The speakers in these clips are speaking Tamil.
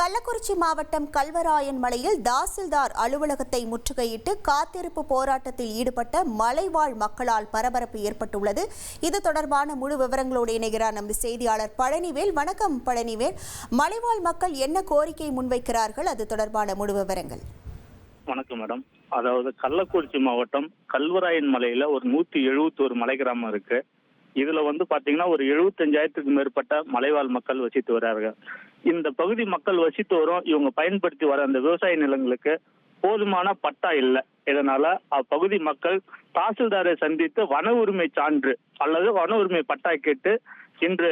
கள்ளக்குறிச்சி மாவட்டம் கல்வராயன் மலையில் தாசில்தார் அலுவலகத்தை முற்றுகையிட்டு காத்திருப்பு போராட்டத்தில் ஈடுபட்ட மலைவாழ் மக்களால் பரபரப்பு ஏற்பட்டுள்ளது. இது தொடர்பான முழு விவரங்களோடு இணைகிறார் நமது செய்தியாளர் பழனிவேல். வணக்கம் பழனிவேல். மலைவாழ் மக்கள் என்ன கோரிக்கை முன்வைக்கிறார்கள், அது தொடர்பான முழு விவரங்கள்? வணக்கம் மேடம். அதாவது கள்ளக்குறிச்சி மாவட்டம் கல்வராயன் மலையில ஒரு 171 மலை கிராமம் இருக்கு. இதுல பாத்தீங்கன்னா ஒரு 75,000க்கும் மேற்பட்ட மலைவாழ் மக்கள் வசித்து வர்றார்கள். இந்த பகுதி மக்கள் வசித்து வரும் இவங்க பயன்படுத்தி வர அந்த விவசாய நிலங்களுக்கு போதுமான பட்டா இல்லை. இதனால அப்பகுதி மக்கள் தாசில்தாரை சந்தித்து வன உரிமை சான்று அல்லது வன உரிமை பட்டா கேட்டு இன்று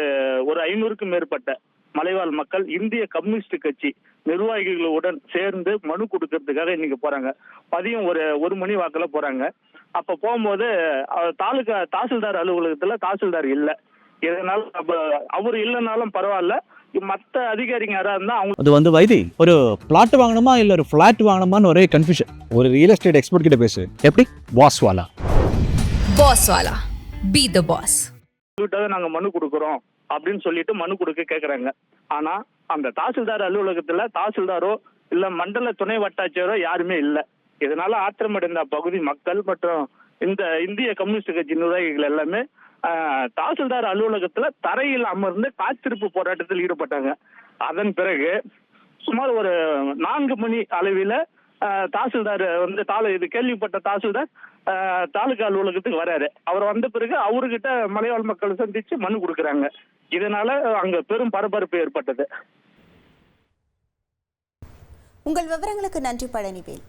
ஒரு 500க்கும் மேற்பட்ட மலைவாழ் மக்கள் இந்திய கம்யூனிஸ்ட் கட்சி நிர்வாகிகளுடன் சேர்ந்து மனு கொடுக்கறதுக்காக இன்னைக்கு போறாங்க. மதியம் ஒரு மணி வாக்குல போறாங்க. அப்ப போகும்போது தாசில்தார் அலுவலகத்துல தாசில்தார் இல்ல. இதனால அவர் இல்லைனாலும் பரவாயில்ல, மற்ற அதிகாரிங்க யாரா இருந்தா அவங்க அது வைத்தி ஒரு பிளாட் வாங்கணுமா இல்ல ஒரு பிளாட் வாங்கணுமான்னு ஒரே கன்ஃபியூஷன். ஒரு ரியல் எஸ்டேட் எக்ஸ்பர்ட் கிட்ட பேசு. எப்படி? பாஸ் வாலா பி தி பாஸ். நாங்க மனு கொடுக்குறோம் அப்படின்னு சொல்லிட்டு மனு கொடுக்க கேக்குறாங்க. ஆனா அந்த தாசில்தார் அலுவலகத்துல தாசில்தாரோ இல்ல மண்டல துணை வட்டாட்சியரோ யாருமே இல்ல. இதனால ஆத்திரமடைந்த பகுதி மக்கள் மற்றும் இந்த இந்திய கம்யூனிஸ்ட் கட்சி நிர்வாகிகள் எல்லாமே தாசில்தார் அலுவலகத்துல தரையில் அமர்ந்து காத்திருப்பு போராட்டத்தில் ஈடுபட்டாங்க. அதன் பிறகு சுமார் ஒரு 4 மணி அளவில் தாசில்தார் இது கேள்விப்பட்ட தாசில்தார் தாலுகா அலுவலகத்துக்கு வராரு. அவர் வந்த பிறகு அவர்கிட்ட மலைவாழ் மக்கள் சந்திச்சு மனு கொடுக்குறாங்க. இதனால அங்க பெரும் பரபரப்பு ஏற்பட்டது. உங்கள் விவரங்களுக்கு நன்றி பழனிவேல்.